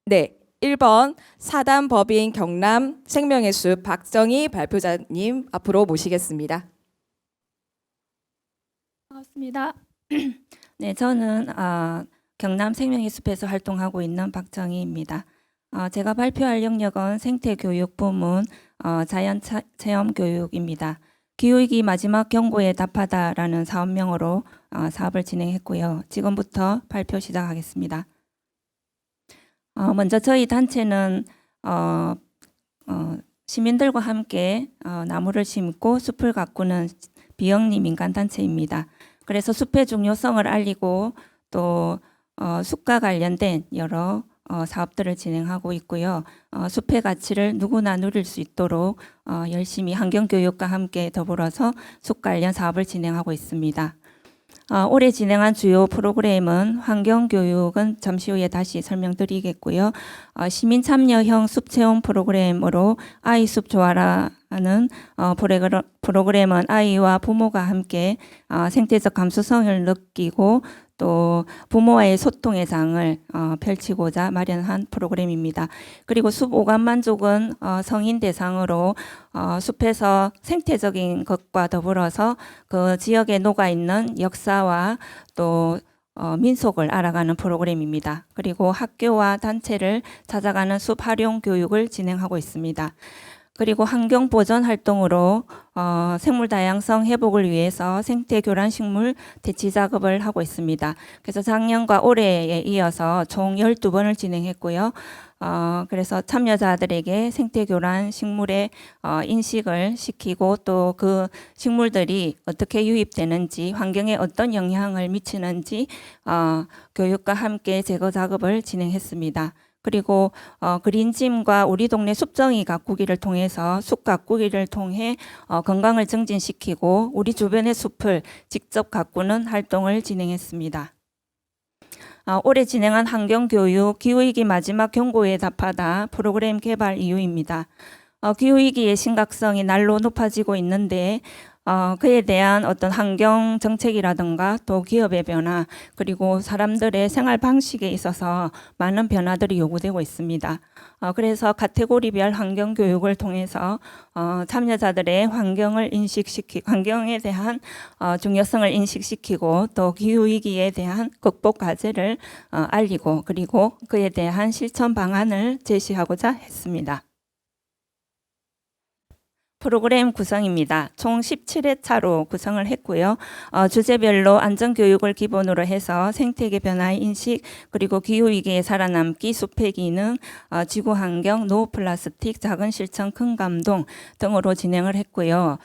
네, 1번 사단법인 경남 생명의 숲 박정희 발표자님 앞으로 모시겠습니다. 반갑습니다. 네, 저는 경남 생명의 숲에서 활동하고 있는 박정희입니다. 제가 발표할 영역은 생태교육 부문 자연체험교육입니다. 기후위기 마지막 경고에 답하다라는 사업명으로 사업을 진행했고요. 지금부터 발표 시작하겠습니다. 먼저 저희 단체는 시민들과 함께 나무를 심고 숲을 가꾸는 비영리 민간단체입니다. 그래서 숲의 중요성을 알리고 또 숲과 관련된 여러 사업들을 진행하고 있고요. 숲의 가치를 누구나 누릴 수 있도록 열심히 환경교육과 함께 더불어서 숲 관련 사업을 진행하고 있습니다. 올해 진행한 주요 프로그램은 환경교육은 잠시 후에 다시 설명드리겠고요. 시민 참여형 숲체험 프로그램으로 아이 숲 좋아라는 프로그램은 아이와 부모가 함께 생태적 감수성을 느끼고 또 부모와의 소통의 장을 펼치고자 마련한 프로그램입니다. 그리고 숲 오감 만족은 성인 대상으로 숲에서 생태적인 것과 더불어서 그 지역에 녹아있는 역사와 또 민속을 알아가는 프로그램입니다. 그리고 학교와 단체를 찾아가는 숲 활용 교육을 진행하고 있습니다. 그리고 환경 보전 활동으로 생물 다양성 회복을 위해서 생태 교란 식물 대치 작업을 하고 있습니다. 그래서 작년과 올해에 이어서 총 12번을 진행했고요. 그래서 참여자들에게 생태 교란 식물의 인식을 시키고 또 그 식물들이 어떻게 유입되는지 환경에 어떤 영향을 미치는지 교육과 함께 제거 작업을 진행했습니다. 그리고 그린짐과 우리 동네 숲정이 가꾸기를 통해서 숲 가꾸기를 통해 건강을 증진시키고 우리 주변의 숲을 직접 가꾸는 활동을 진행했습니다. 올해 진행한 환경교육 기후위기 마지막 경고에 답하다 프로그램 개발 이유입니다. 기후위기의 심각성이 날로 높아지고 있는데 그에 대한 어떤 환경 정책이라든가 또 기업의 변화 그리고 사람들의 생활 방식에 있어서 많은 변화들이 요구되고 있습니다. 그래서 카테고리별 환경 교육을 통해서 참여자들의 환경에 대한 중요성을 인식시키고 또 기후 위기에 대한 극복 과제를 알리고 그리고 그에 대한 실천 방안을 제시하고자 했습니다. 프로그램 구성입니다. 총 17회차로 구성을 했고요. 주제별로 안전교육을 기본으로 해서 생태계 변화의 인식, 그리고 기후위기에 살아남기, 숲의 기능, 지구환경, 노 플라스틱, 작은 실천, 큰 감동 등으로 진행을 했고요.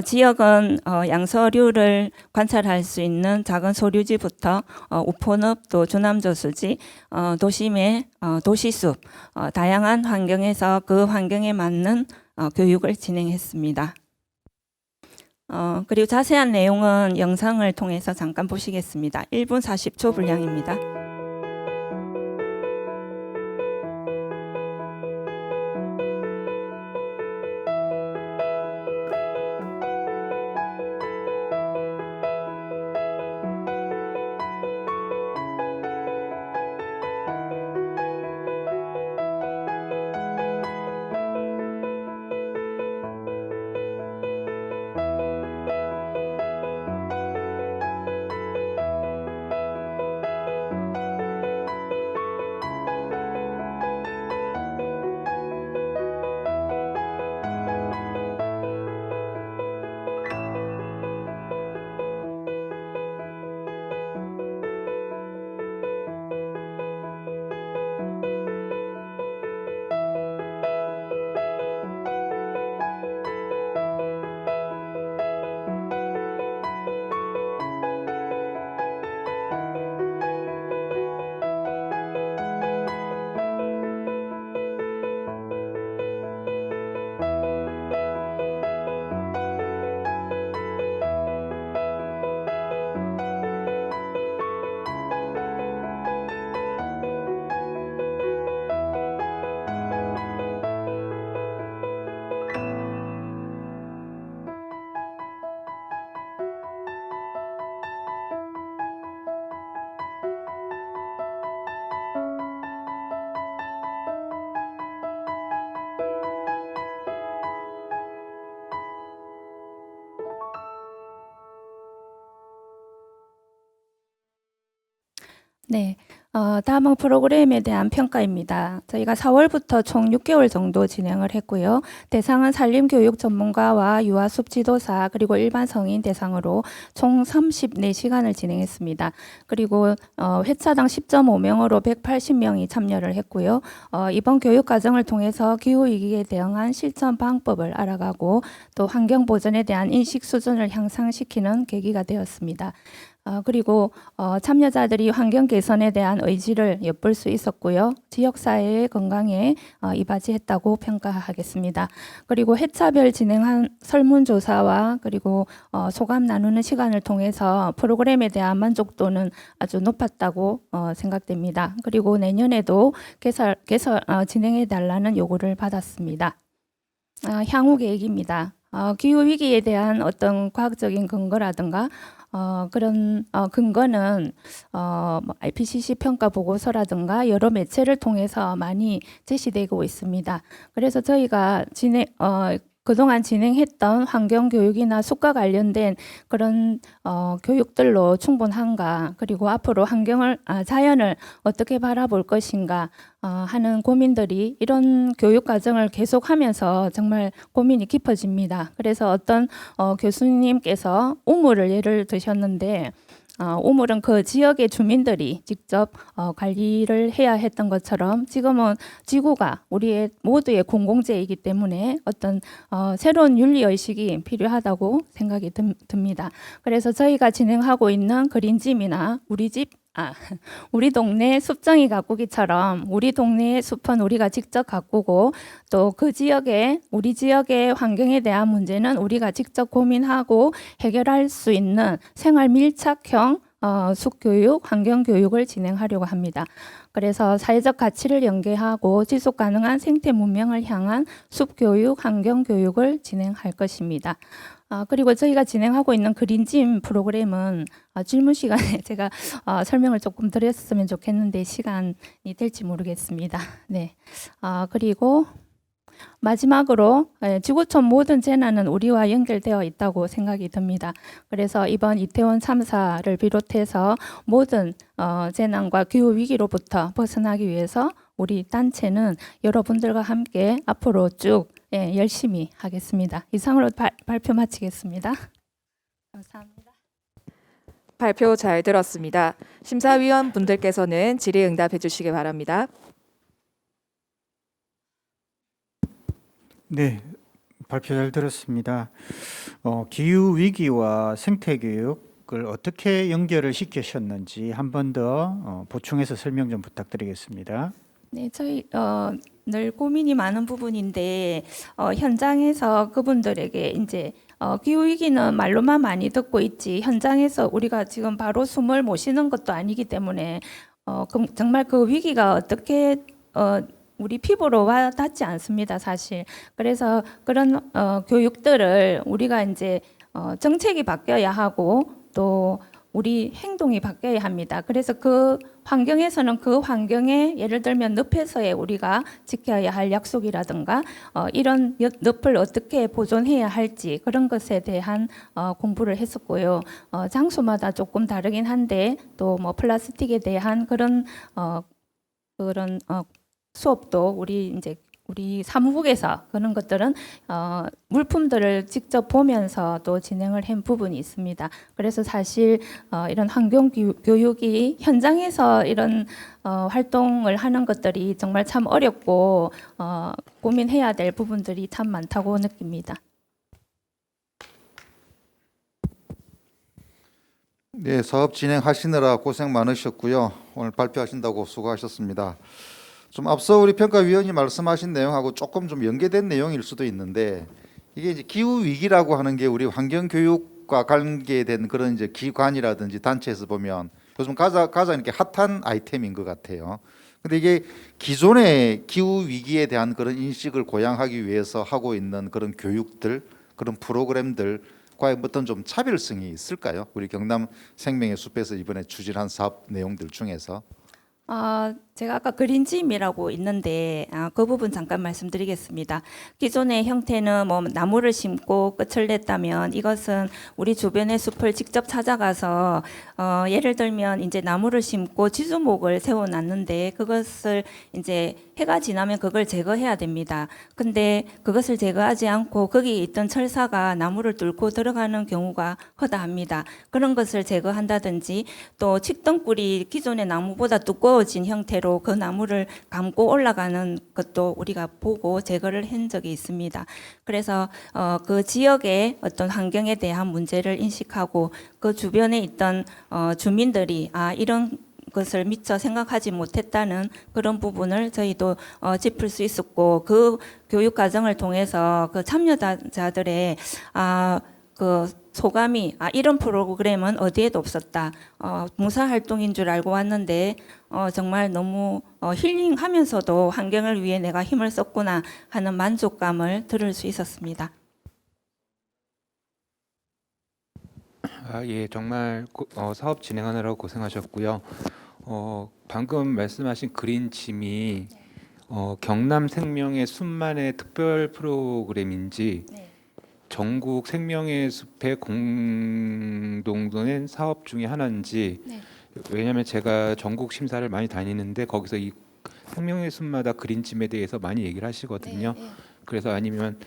지역은 양서류를 관찰할 수 있는 작은 소류지부터 우포늪, 또 주남저수지, 도심의 도시숲, 다양한 환경에서 그 환경에 맞는 교육을 진행했습니다. 그리고 자세한 내용은 영상을 통해서 잠깐 보시겠습니다. 1분 40초 분량입니다. 네, 다음은 프로그램에 대한 평가입니다. 저희가 4월부터 총 6개월 정도 진행을 했고요. 대상은 산림교육 전문가와 유아숲 지도사 그리고 일반 성인 대상으로 총 34시간을 진행했습니다. 그리고 회차당 10.5명으로 180명이 참여를 했고요. 이번 교육 과정을 통해서 기후위기에 대응한 실천 방법을 알아가고 또 환경 보전에 대한 인식 수준을 향상시키는 계기가 되었습니다. 그리고 참여자들이 환경 개선에 대한 의지를 엿볼 수 있었고요. 지역사회의 건강에 이바지했다고 평가하겠습니다. 그리고 회차별 진행한 설문조사와 그리고 소감 나누는 시간을 통해서 프로그램에 대한 만족도는 아주 높았다고 생각됩니다. 그리고 내년에도 진행해달라는 요구를 받았습니다. 향후 계획입니다. 기후위기에 대한 어떤 과학적인 근거라든가 그런 근거는 IPCC 평가 보고서라든가 여러 매체를 통해서 많이 제시되고 있습니다. 그래서 저희가 그동안 진행했던 환경 교육이나 숲과 관련된 그런 교육들로 충분한가, 그리고 앞으로 자연을 어떻게 바라볼 것인가 하는 고민들이 이런 교육 과정을 계속하면서 정말 고민이 깊어집니다. 그래서 어떤 교수님께서 우물을 예를 드셨는데 우물은 그 지역의 주민들이 직접 관리를 해야 했던 것처럼 지금은 지구가 우리의 모두의 공공재이기 때문에 어떤 새로운 윤리의식이 필요하다고 생각이 듭니다. 그래서 저희가 진행하고 있는 그린짐이나 우리 동네 숲정이 가꾸기처럼 우리 동네의 숲은 우리가 직접 가꾸고 또 우리 지역의 환경에 대한 문제는 우리가 직접 고민하고 해결할 수 있는 생활 밀착형 숲교육, 환경교육을 진행하려고 합니다. 그래서 사회적 가치를 연계하고 지속 가능한 생태 문명을 향한 숲교육, 환경교육을 진행할 것입니다. 그리고 저희가 진행하고 있는 그린짐 프로그램은 질문 시간에 제가 설명을 조금 드렸으면 좋겠는데 시간이 될지 모르겠습니다. 네. 그리고 마지막으로 지구촌 모든 재난은 우리와 연결되어 있다고 생각이 듭니다. 그래서 이번 이태원 참사를 비롯해서 모든 재난과 기후 위기로부터 벗어나기 위해서 우리 단체는 여러분들과 함께 앞으로 쭉 열심히 하겠습니다. 이상으로 발표 마치겠습니다. 감사합니다. 발표 잘 들었습니다. 심사위원 분들께서는 질의응답해 주시기 바랍니다. 네, 발표 잘 들었습니다. 기후 위기와 생태 교육을 어떻게 연결을 시키셨는지 한 번 더 보충해서 설명 좀 부탁드리겠습니다. 네, 저희 늘 고민이 많은 부분인데 현장에서 그분들에게 이제 기후 위기는 말로만 많이 듣고 있지 현장에서 우리가 지금 바로 숨을 못 쉬는 것도 아니기 때문에 정말 그 위기가 어떻게 우리 피부로 와 닿지 않습니다, 사실. 그래서 그런 교육들을 우리가 이제 정책이 바뀌어야 하고 또 우리 행동이 바뀌어야 합니다. 그래서 그 환경에서는 그 환경에 예를 들면 늪에서의 우리가 지켜야 할 약속이라든가 이런 늪을 어떻게 보존해야 할지 그런 것에 대한 공부를 했었고요. 장소마다 조금 다르긴 한데 또 뭐 플라스틱에 대한 그런 수업도 우리 사무국에서 그런 것들은 물품들을 직접 보면서 또 진행을 한 부분이 있습니다. 그래서 사실 이런 환경 교육이 현장에서 이런 활동을 하는 것들이 정말 참 어렵고 고민해야 될 부분들이 참 많다고 느낍니다. 네, 사업 진행하시느라 고생 많으셨고요. 오늘 발표하신다고 수고하셨습니다. 좀 앞서 우리 평가위원이 말씀하신 내용하고 조금 좀 연계된 내용일 수도 있는데 이게 이제 기후 위기라고 하는 게 우리 환경 교육과 관계된 그런 이제 기관이라든지 단체에서 보면 요즘 가장 이렇게 핫한 아이템인 것 같아요. 근데 이게 기존의 기후 위기에 대한 그런 인식을 고양하기 위해서 하고 있는 그런 교육들, 그런 프로그램들 과연 어떤 좀 차별성이 있을까요? 우리 경남 생명의 숲에서 이번에 추진한 사업 내용들 중에서. 제가 아까 그린짐이라고 있는데 그 부분 잠깐 말씀드리겠습니다. 기존의 형태는 뭐 나무를 심고 끝을 냈다면 이것은 우리 주변의 숲을 직접 찾아가서 예를 들면 이제 나무를 심고 지주목을 세워놨는데 그것을 이제 해가 지나면 그걸 제거해야 됩니다. 근데 그것을 제거하지 않고 거기 있던 철사가 나무를 뚫고 들어가는 경우가 허다합니다. 그런 것을 제거한다든지 또 칡덩굴이 기존의 나무보다 두꺼워진 형태로 그 나무를 감고 올라가는 것도 우리가 보고 제거를 한 적이 있습니다. 그래서 그 지역의 어떤 환경에 대한 문제를 인식하고 그 주변에 있던 주민들이 이런 것을 미처 생각하지 못했다는 그런 부분을 저희도 짚을 수 있었고 그 교육 과정을 통해서 그 참여자들의 그 소감이 이런 프로그램은 어디에도 없었다. 봉사활동인 줄 알고 왔는데 정말 너무 힐링하면서도 환경을 위해 내가 힘을 썼구나 하는 만족감을 들을 수 있었습니다. 예, 정말 사업 진행하느라고 고생하셨고요. 방금 말씀하신 그린짐이 경남 생명의 숲만의 특별 프로그램인지 전국 생명의 숲의 공동된 사업 중에 하나인지 왜냐하면 제가 전국 심사를 많이 다니는데 거기서 이 생명의 숲마다 그린짐에 대해서 많이 얘기를 하시거든요. 그래서 아니면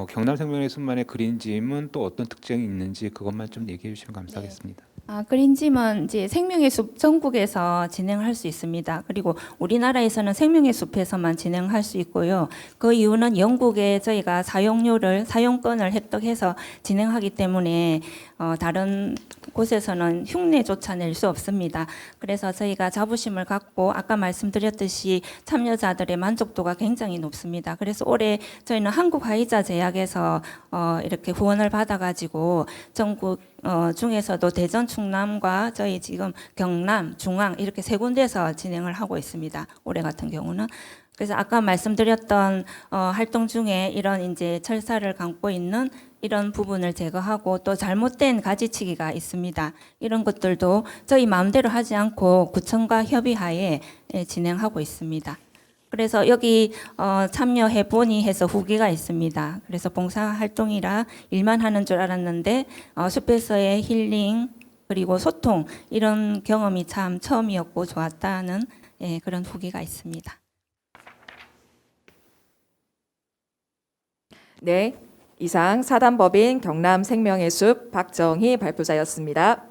경남 생명의 숲만의 그린짐은 또 어떤 특징이 있는지 그것만 좀 얘기해 주시면 감사하겠습니다. 그린짐은 이제 생명의 숲 전국에서 진행할 수 있습니다. 그리고 우리나라에서는 생명의 숲에서만 진행할 수 있고요. 그 이유는 영국에 저희가 사용권을 획득해서 진행하기 때문에 다른 곳에서는 흉내조차 낼 수 없습니다. 그래서 저희가 자부심을 갖고 아까 말씀드렸듯이 참여자들의 만족도가 굉장히 높습니다. 그래서 올해 저희는 한국화이자제약에서 이렇게 후원을 받아가지고 전국 중에서도 대전, 충남과 저희 지금 경남, 중앙 이렇게 세 군데서 진행을 하고 있습니다. 올해 같은 경우는. 그래서 아까 말씀드렸던 활동 중에 이런 이제 철사를 감고 있는 이런 부분을 제거하고 또 잘못된 가지치기가 있습니다. 이런 것들도 저희 마음대로 하지 않고 구청과 협의하에 진행하고 있습니다. 그래서 여기 참여해 보니 해서 후기가 있습니다. 그래서 봉사활동이라 일만 하는 줄 알았는데 숲에서의 힐링 그리고 소통 이런 경험이 참 처음이었고 좋았다는 그런 후기가 있습니다. 네, 이상 사단법인 경남생명의 숲 박정희 발표자였습니다.